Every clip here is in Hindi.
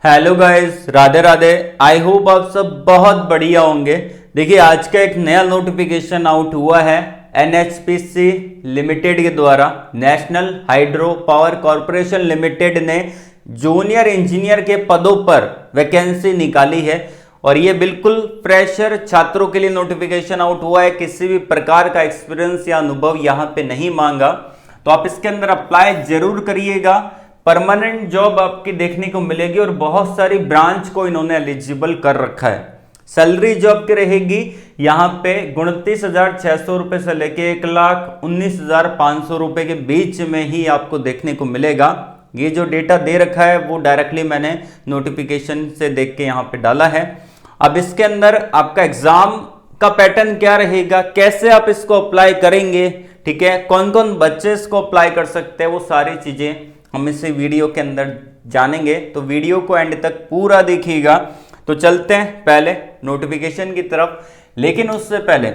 Hello guys, Radhe Radhe. I hope आप सब बहुत बढ़िया होंगे। देखिए, आज का एक नया नोटिफिकेशन आउट हुआ है एनएचपीसी लिमिटेड के द्वारा। National hydro power corporation limited ने जूनियर इंजीनियर के पदों पर वैकेंसी निकाली है और ये बिल्कुल फ्रेशर छात्रों के लिए नोटिफिकेशन आउट हुआ है। किसी भी प्रकार का एक्सपीरियंस या अनुभव यहाँ पे नहीं मांगा, तो आप इसके अंदर अप्लाई जरूर करिएगा। परमानेंट जॉब आपकी देखने को मिलेगी और बहुत सारी ब्रांच को इन्होंने एलिजिबल कर रखा है। सैलरी जॉब की रहेगी यहाँ पे 29,600 रुपए से लेके 1,19,500 रुपए के बीच में ही आपको देखने को मिलेगा। ये जो डेटा दे रखा है वो डायरेक्टली मैंने नोटिफिकेशन से देख के यहाँ पे डाला है। अब इसके अंदर आपका एग्जाम का पैटर्न क्या रहेगा, कैसे आप इसको अप्लाई करेंगे, ठीक है, कौन कौन बच्चे इसको अप्लाई कर सकते हैं, वो सारी चीजें हम इस वीडियो के अंदर जानेंगे। तो वीडियो को एंड तक पूरा देखिएगा। तो चलते हैं पहले नोटिफिकेशन की तरफ। लेकिन उससे पहले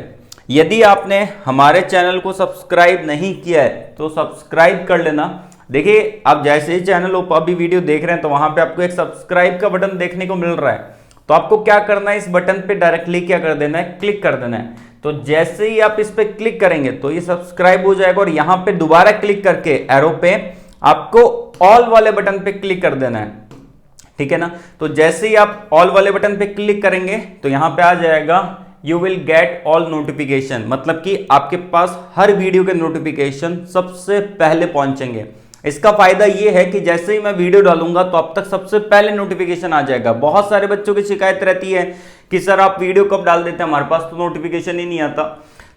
यदि आपने हमारे चैनल को सब्सक्राइब नहीं किया है तो सब्सक्राइब कर लेना। देखिए, आप जैसे ही चैनल अभी वीडियो देख रहे हैं तो वहां पे आपको एक सब्सक्राइब का बटन देखने को मिल रहा है। तो आपको क्या करना है, इस बटन पे डायरेक्टली क्या कर देना है, क्लिक कर देना है। तो जैसे ही आप इस पे क्लिक करेंगे तो ये सब्सक्राइब हो जाएगा और यहाँ पे दोबारा क्लिक करके एरो पे आपको ऑल वाले बटन पे क्लिक कर देना है, ठीक है ना। तो जैसे ही आप ऑल वाले बटन पे क्लिक करेंगे तो यहां पे आ जाएगा you will get all notification, मतलब कि आपके पास हर वीडियो के नोटिफिकेशन सबसे पहले पहुंचेंगे। इसका फायदा ये है कि जैसे ही मैं वीडियो डालूंगा तो अब तक सबसे पहले नोटिफिकेशन आ जाएगा। बहुत सारे बच्चों की शिकायत रहती है कि सर आप वीडियो कब डाल देते हैं, हमारे पास तो नोटिफिकेशन ही नहीं आता।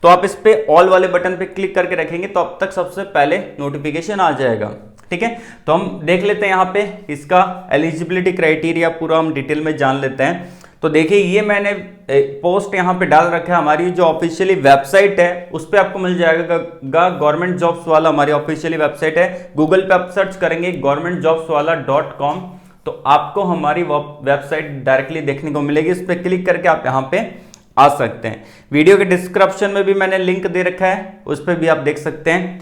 तो आप इस पे ऑल वाले बटन पे क्लिक करके रखेंगे तो अब तक सबसे पहले नोटिफिकेशन आ जाएगा, ठीक है। तो हम देख लेते हैं यहाँ पे इसका एलिजिबिलिटी क्राइटेरिया पूरा हम डिटेल में जान लेते हैं। तो देखिए, ये मैंने पोस्ट यहाँ पे डाल रखा है। हमारी जो ऑफिशियली वेबसाइट है उस पर आपको मिल जाएगा गवर्नमेंट जॉब्स वाला, हमारी ऑफिशियली वेबसाइट है। गूगल पे आप सर्च करेंगे governmentjobswala.com तो आपको हमारी वेबसाइट डायरेक्टली देखने को मिलेगी। इस पर क्लिक करके आप यहाँ पे आ सकते हैं। वीडियो के डिस्क्रिप्शन में भी मैंने लिंक दे रखा है, उस पर भी आप देख सकते हैं,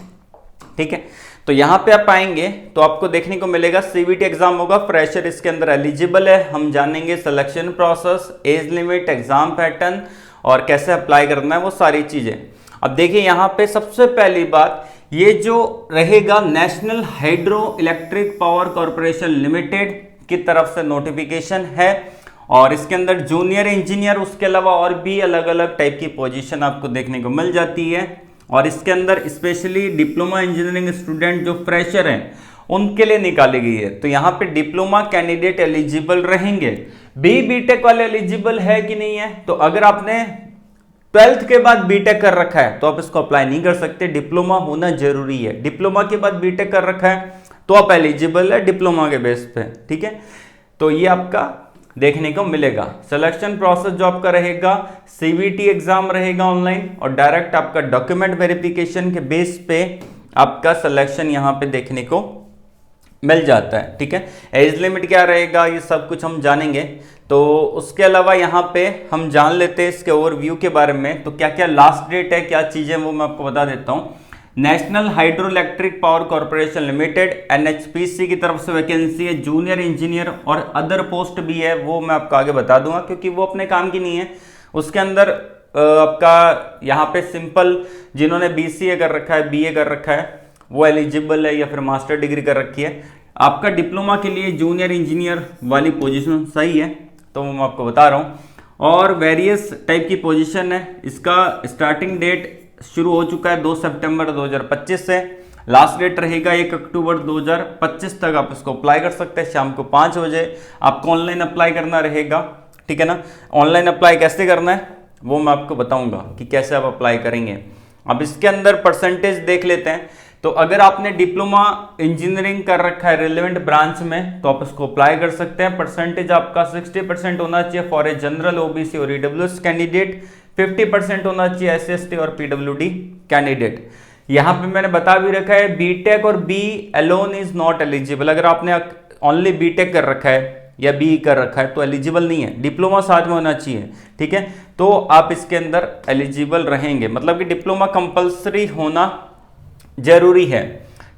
ठीक है। तो यहां पे आप आएंगे तो आपको देखने को मिलेगा सीवीटी एग्जाम होगा, फ्रेशर इसके अंदर एलिजिबल है। हम जानेंगे selection process, age limit, exam pattern और कैसे अप्लाई करना है, वो सारी चीजें। अब देखिए, यहां पे सबसे पहली बात, ये जो रहेगा national hydro electric power corporation limited की तरफ से नोटिफिकेशन है और इसके अंदर जूनियर इंजीनियर, उसके अलावा और भी अलग अलग टाइप की पोजीशन आपको देखने को मिल जाती है। और इसके अंदर स्पेशली डिप्लोमा इंजीनियरिंग स्टूडेंट जो फ्रेशर हैं उनके लिए निकाली गई है। तो यहाँ पे डिप्लोमा कैंडिडेट एलिजिबल रहेंगे। बीटेक वाले एलिजिबल है कि नहीं है, तो अगर आपने 12th के बाद बीटेक कर रखा है तो आप इसको अप्लाई नहीं कर सकते, डिप्लोमा होना जरूरी है। डिप्लोमा के बाद बीटेक कर रखा है तो आप एलिजिबल है डिप्लोमा के बेस पे, ठीक है। तो ये आपका देखने को मिलेगा। सिलेक्शन प्रोसेस जो आपका रहेगा, सीवीटी एग्जाम रहेगा ऑनलाइन और डायरेक्ट आपका डॉक्यूमेंट वेरिफिकेशन के बेस पे आपका सिलेक्शन यहाँ पे देखने को मिल जाता है, ठीक है। एज लिमिट क्या रहेगा ये सब कुछ हम जानेंगे। तो उसके अलावा यहाँ पे हम जान लेते हैं इसके ओवरव्यू के बारे में। तो क्या क्या लास्ट डेट है, क्या चीजें, वो मैं आपको बता देता हूँ। National hydro electric power corporation limited NHPC की तरफ से वैकेंसी है, जूनियर इंजीनियर और अदर पोस्ट भी है, वो मैं आपको आगे बता दूंगा क्योंकि वो अपने काम की नहीं है। उसके अंदर आपका यहाँ पे सिंपल जिन्होंने बीसीए कर रखा है, बीए कर रखा है, वो एलिजिबल है या फिर मास्टर डिग्री कर रखी है। आपका डिप्लोमा के लिए जूनियर इंजीनियर वाली पोजिशन सही है, तो मैं आपको बता रहा हूँ। और वेरियस टाइप की पोजिशन है। इसका स्टार्टिंग डेट शुरू हो चुका है 2 सितंबर 2025 से, लास्ट डेट रहेगा 1 अक्टूबर 2025 तक आप इसको अप्लाई कर सकते हैं। शाम को 5 बजे आपको ऑनलाइन अप्लाई करना रहेगा, ठीक है ना। ऑनलाइन अप्लाई कैसे करना है वो मैं आपको बताऊंगा कि कैसे आप अप्लाई करेंगे। अब इसके अंदर परसेंटेज देख लेते हैं। तो अगर आपने डिप्लोमा इंजीनियरिंग कर रखा है रिलेवेंट ब्रांच में तो आप इसको अप्लाई कर सकते हैं। परसेंटेज आपका 60% होना चाहिए फॉर ए जनरल, ओबीसी और ईडब्ल्यूएस कैंडिडेट, 50% होना चाहिए एससी और पीडब्ल्यूडी कैंडिडेट। यहां पे मैंने बता भी रखा है बीटेक और B alone is not eligible. अगर आपने ओनली बीटेक कर रखा है या बी कर रखा है तो एलिजिबल नहीं है, डिप्लोमा साथ में होना चाहिए, ठीक है। तो आप इसके अंदर एलिजिबल रहेंगे, मतलब कि डिप्लोमा कंपलसरी होना जरूरी है,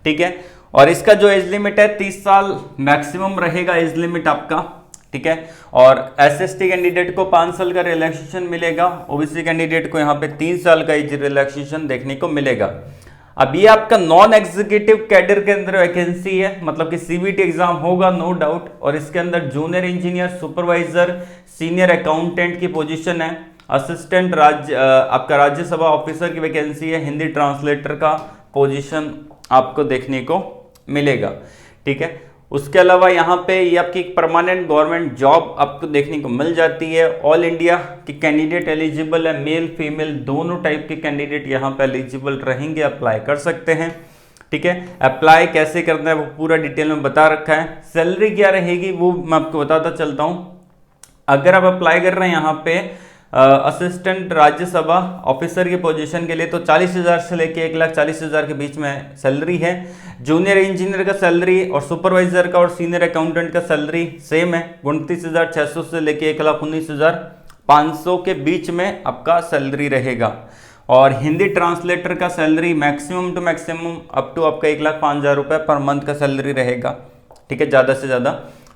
ठीक है। और इसका जो एज लिमिट है 30 साल मैक्सिमम रहेगा एज लिमिट आपका, ठीक है। और एसएसटी कैंडिडेट को 5 साल का रिलैक्सेशन मिलेगा, ओबीसी कैंडिडेट को यहाँ पे 3 साल का एज रिलैक्सेशन देखने को मिलेगा। अब ये आपका नॉन एग्जीक्यूटिव कैडर के अंदर वैकेंसी है, मतलब कि सीबीटी एग्जाम होगा नो डाउट, और इसके अंदर junior engineer, supervisor, senior accountant की पोजीशन है, असिस्टेंट आपका राज्यसभा ऑफिसर की वैकेंसी है, हिंदी ट्रांसलेटर का पोजीशन आपको देखने को मिलेगा, ठीक है। उसके अलावा यहाँ पे ये आपकी परमानेंट गवर्नमेंट जॉब आपको देखने को मिल जाती है। ऑल इंडिया के कैंडिडेट एलिजिबल है, मेल फीमेल दोनों टाइप के कैंडिडेट यहाँ पे एलिजिबल रहेंगे, अप्लाई कर सकते हैं, ठीक है। अप्लाई कैसे करना है वो पूरा डिटेल में बता रखा है। सैलरी क्या रहेगी वो मैं आपको बताता चलता हूँ। अगर आप अप्लाई कर रहे हैं यहाँ पे असिस्टेंट राज्यसभा ऑफिसर की पोजीशन के लिए तो 40,000 से लेके 1,40,000 के बीच में सैलरी है। जूनियर इंजीनियर का सैलरी और सुपरवाइजर का और सीनियर अकाउंटेंट का सैलरी सेम है, 29,600 से लेके 1,19,500 के बीच में आपका सैलरी रहेगा। और हिंदी ट्रांसलेटर का salary maximum to maximum up to आपका 1,05,000 रुपये पर मंथ का सैलरी रहेगा, ठीक है, ज़्यादा से ज़्यादा,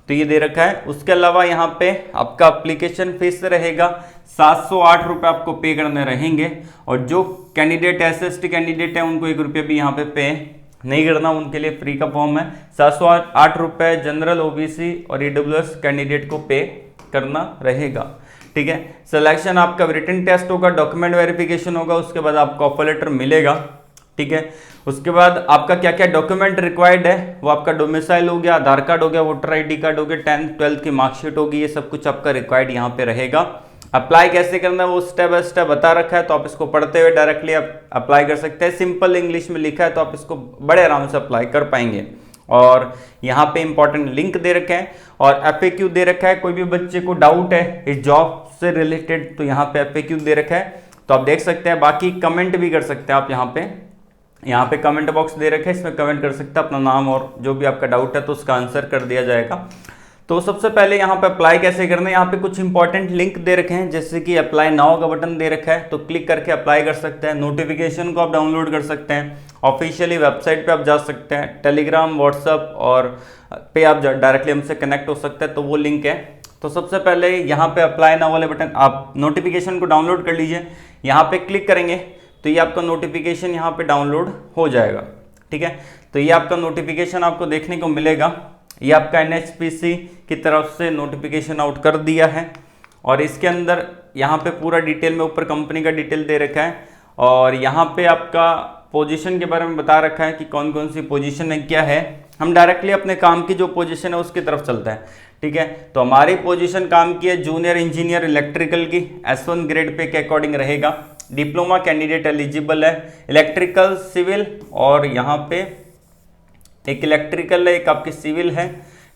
तो ये दे रखा है। उसके अलावा यहाँ पे आपका एप्लीकेशन फीस रहेगा 708 रुपये आपको पे करने रहेंगे, और जो कैंडिडेट एसएसटी कैंडिडेट है उनको 1 रुपये भी यहाँ पे नहीं करना, उनके लिए फ्री का फॉर्म है। 708 रुपये जनरल, ओबीसी और ईडब्ल्यूएस कैंडिडेट को पे करना रहेगा, ठीक है। सिलेक्शन आपका रिटन टेस्ट होगा, डॉक्यूमेंट वेरिफिकेशन होगा, उसके बाद आपको ऑफर लेटर मिलेगा, ठीक है। उसके बाद आपका क्या क्या डॉक्यूमेंट रिक्वायर्ड है वो आपका डोमिसाइल हो गया, आधार कार्ड हो गया, वोटर आईडी कार्ड हो गया, 10th 12th की मार्कशीट होगी, ये सब कुछ आपका रिक्वायर्ड यहाँ पे रहेगा। अप्लाई कैसे करना है वो स्टेप बाय स्टेप बता रखा है, तो आप इसको पढ़ते हुए डायरेक्टली आप अप्लाई कर सकते हैं। सिंपल इंग्लिश में लिखा है तो आप इसको बड़े आराम से अप्लाई कर पाएंगे। और यहाँ पे इंपॉर्टेंट लिंक दे रखे हैं और FAQ दे रखा है। कोई भी बच्चे को डाउट है इस जॉब से रिलेटेड तो यहाँ पे FAQ दे रखा है, तो आप देख सकते हैं। बाकी कमेंट भी कर सकते हैं आप, यहाँ पे कमेंट बॉक्स दे रखा है, इसमें कमेंट कर सकते हैं अपना नाम और जो भी आपका डाउट है तो उसका आंसर कर दिया जाएगा। तो सबसे पहले यहाँ पे अप्लाई कैसे करना है, यहाँ पे कुछ इंपॉर्टेंट लिंक दे रखे हैं, जैसे कि अप्लाई नाउ का बटन दे रखा है, तो क्लिक करके अप्लाई कर सकते हैं। नोटिफिकेशन को आप डाउनलोड कर सकते हैं, ऑफिशियली वेबसाइट पे आप जा सकते हैं, टेलीग्राम, व्हाट्सअप और पे आप डायरेक्टली हमसे कनेक्ट हो सकते हैं, तो वो लिंक है। तो सबसे पहले यहाँ पे अप्लाई नाउ वाले बटन, आप नोटिफिकेशन को डाउनलोड कर लीजिए, यहाँ पे क्लिक करेंगे तो ये आपका नोटिफिकेशन यहाँ पे डाउनलोड हो जाएगा, ठीक है। तो ये आपका नोटिफिकेशन आपको देखने को मिलेगा, ये आपका NHPC की तरफ से नोटिफिकेशन आउट कर दिया है, और इसके अंदर यहाँ पे पूरा डिटेल में ऊपर कंपनी का डिटेल दे रखा है, और यहाँ पे आपका पोजीशन के बारे में बता रखा है कि कौन कौन सी पोजीशन है, क्या है। हम डायरेक्टली अपने काम की जो पोजीशन है उसकी तरफ चलते हैं, ठीक है। तो हमारी पोजीशन काम की है जूनियर इंजीनियर इलेक्ट्रिकल की, S1 ग्रेड पे के अकॉर्डिंग रहेगा। डिप्लोमा कैंडिडेट एलिजिबल है, इलेक्ट्रिकल, सिविल, और यहाँ पे एक इलेक्ट्रिकल है, एक आपकी सिविल है,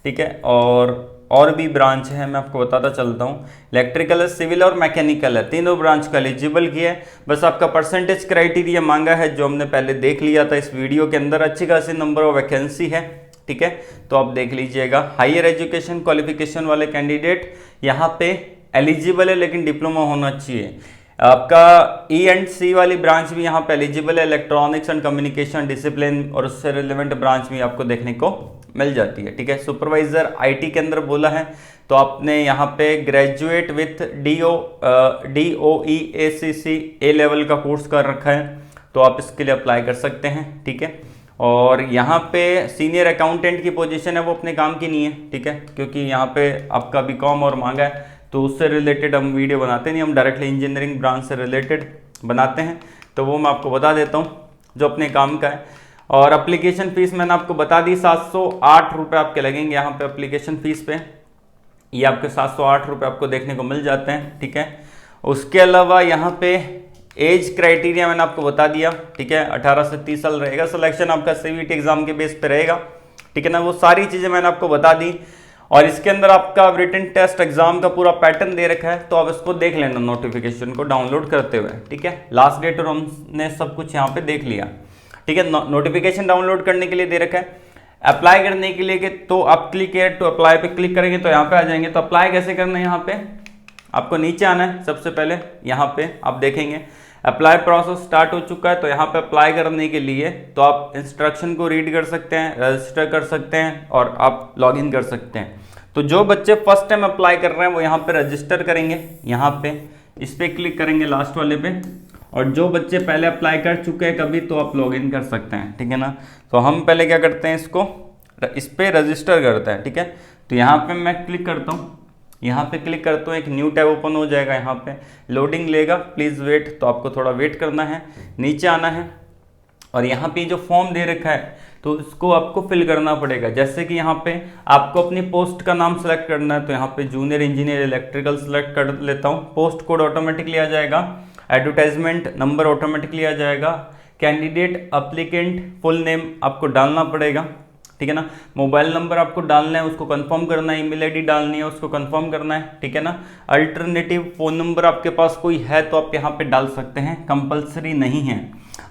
ठीक है। और भी ब्रांच है, मैं आपको बताता चलता हूँ। इलेक्ट्रिकल है, सिविल और मैकेनिकल है, तीनों ब्रांच का एलिजिबल किया है। बस आपका परसेंटेज क्राइटेरिया मांगा है जो हमने पहले देख लिया था इस वीडियो के अंदर। अच्छी खासी नंबर ऑफ वैकेंसी है, ठीक है, तो आप देख लीजिएगा। हायर एजुकेशन क्वालिफिकेशन वाले कैंडिडेट यहाँ पे एलिजिबल है, लेकिन डिप्लोमा होना चाहिए। आपका E&C वाली ब्रांच भी यहाँ पे एलिजिबल है, इलेक्ट्रॉनिक्स एंड कम्युनिकेशन डिसिप्लिन, और उससे रिलेवेंट ब्रांच भी आपको देखने को मिल जाती है, ठीक है। सुपरवाइजर IT के अंदर बोला है तो आपने यहाँ पे graduate with DOE ACC A level का कोर्स कर रखा है, तो आप इसके लिए अप्लाई कर सकते हैं, ठीक है। और यहाँ पे सीनियर अकाउंटेंट की पोजीशन है, वो अपने काम की नहीं है, ठीक है, क्योंकि यहाँ पे आपका BCom और मांगा है, तो उससे रिलेटेड हम वीडियो बनाते नहीं, हम डायरेक्टली इंजीनियरिंग ब्रांच से रिलेटेड बनाते हैं, तो वो मैं आपको बता देता हूँ जो अपने काम का है। और एप्लीकेशन फ़ीस मैंने आपको बता दी, 708 रुपये आपके लगेंगे यहाँ पे एप्लीकेशन फ़ीस पे, ये आपके 708 रुपये आपको देखने को मिल जाते हैं, ठीक है। उसके अलावा यहाँ पे एज क्राइटेरिया मैंने आपको बता दिया, ठीक है, 18 से 30 साल रहेगा। सिलेक्शन आपका CVT एग्जाम के बेस पे रहेगा, ठीक है ना, वो सारी चीज़ें मैंने आपको बता दी। और इसके अंदर आपका रिटन टेस्ट एग्जाम का पूरा पैटर्न दे रखा है, तो आप इसको देख लेना नोटिफिकेशन को डाउनलोड करते हुए, ठीक है। लास्ट डेट और हमने सब कुछ यहाँ पे देख लिया, ठीक है। नोटिफिकेशन डाउनलोड करने के लिए दे रखा है, अप्लाई करने के लिए तो आप क्लिक हियर टू अप्लाई पे क्लिक करेंगे तो यहाँ पे आ जाएंगे। तो अप्लाई कैसे करना है, यहाँ पे आपको नीचे आना है। सबसे पहले यहाँ पे आप देखेंगे अप्लाई प्रोसेस स्टार्ट हो चुका है, तो यहाँ पे अप्लाई करने के लिए तो आप इंस्ट्रक्शन को रीड कर सकते हैं, रजिस्टर कर सकते हैं और आप लॉगिन कर सकते हैं। तो जो बच्चे फर्स्ट टाइम अप्लाई कर रहे हैं वो यहाँ पे रजिस्टर करेंगे, यहाँ पे इस पर क्लिक करेंगे लास्ट वाले पे, और जो बच्चे पहले अप्लाई कर चुके हैं कभी तो आप लॉगिन कर सकते हैं, ठीक है ना। तो हम पहले क्या करते हैं, इसको इस पर रजिस्टर करते हैं, ठीक है। तो यहाँ पे मैं क्लिक करता हूँ, यहाँ पे क्लिक करता हूँ, एक न्यू टैब ओपन हो जाएगा, यहाँ पे लोडिंग लेगा, प्लीज़ वेट, तो आपको थोड़ा वेट करना है, नीचे आना है और यहाँ पे जो फॉर्म दे रखा है तो इसको आपको फिल करना पड़ेगा। जैसे कि यहाँ पे आपको अपनी पोस्ट का नाम सेलेक्ट करना है, तो यहाँ पे जूनियर इंजीनियर इलेक्ट्रिकल सेलेक्ट कर लेता हूँ, पोस्ट कोड ऑटोमेटिकली आ जाएगा, एडवर्टाइजमेंट नंबर ऑटोमेटिकली आ जाएगा, कैंडिडेट अप्लीकेंट फुल नेम आपको डालना पड़ेगा, ठीक है ना, मोबाइल नंबर आपको डालना है, उसको कंफर्म करना है, ईमेल आईडी डालनी है, उसको कंफर्म करना है, ठीक है ना। अल्टरनेटिव फ़ोन नंबर आपके पास कोई है तो आप यहाँ पे डाल सकते हैं, कंपलसरी नहीं है।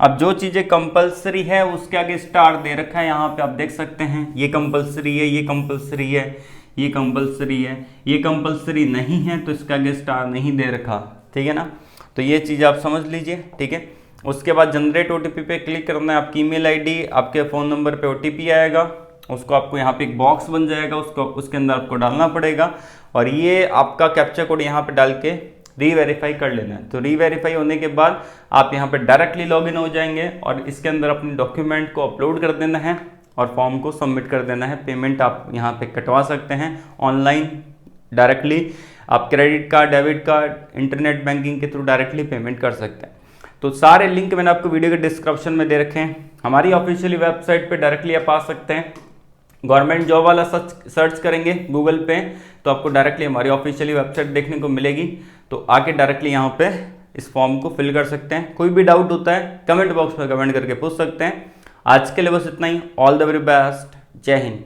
अब जो चीज़ें कंपलसरी है उसके आगे स्टार दे रखा है, यहाँ पे आप देख सकते हैं, ये कंपलसरी है, ये कंपलसरी है, ये कंपलसरी है, ये कंपलसरी नहीं है तो इसके आगे स्टार नहीं दे रखा, ठीक है ना। तो ये चीज़ आप समझ लीजिए, ठीक है। उसके बाद जनरेट ओटीपी पे क्लिक करना है, आपकी ईमेल आईडी, आपके फ़ोन नंबर पे ओटीपी आएगा, उसको आपको यहाँ पे एक बॉक्स बन जाएगा, उसको उसके अंदर आपको डालना पड़ेगा और ये आपका कैप्चा कोड यहाँ पे डाल के रीवेरीफाई कर लेना है। तो रीवेरीफाई होने के बाद आप यहाँ पे डायरेक्टली लॉगिन हो जाएंगे और इसके अंदर अपने डॉक्यूमेंट को अपलोड कर देना है और फॉर्म को सबमिट कर देना है। पेमेंट आप यहाँ पे कटवा सकते हैं ऑनलाइन डायरेक्टली, आप credit card, debit card, internet banking के थ्रू डायरेक्टली पेमेंट कर सकते हैं। तो सारे लिंक मैंने आपको वीडियो के डिस्क्रिप्शन में दे रखे हैं। हमारी ऑफिशियली वेबसाइट पे डायरेक्टली आप आ सकते हैं, गवर्नमेंट जॉब वाला सर्च करेंगे गूगल पे तो आपको डायरेक्टली हमारी ऑफिशियली वेबसाइट देखने को मिलेगी। तो आके डायरेक्टली यहाँ पे इस फॉर्म को फिल कर सकते हैं। कोई भी डाउट होता है कमेंट बॉक्स में कमेंट करके पूछ सकते हैं। आज के लिए बस इतना ही। ऑल द वेरी बेस्ट, जय हिंद।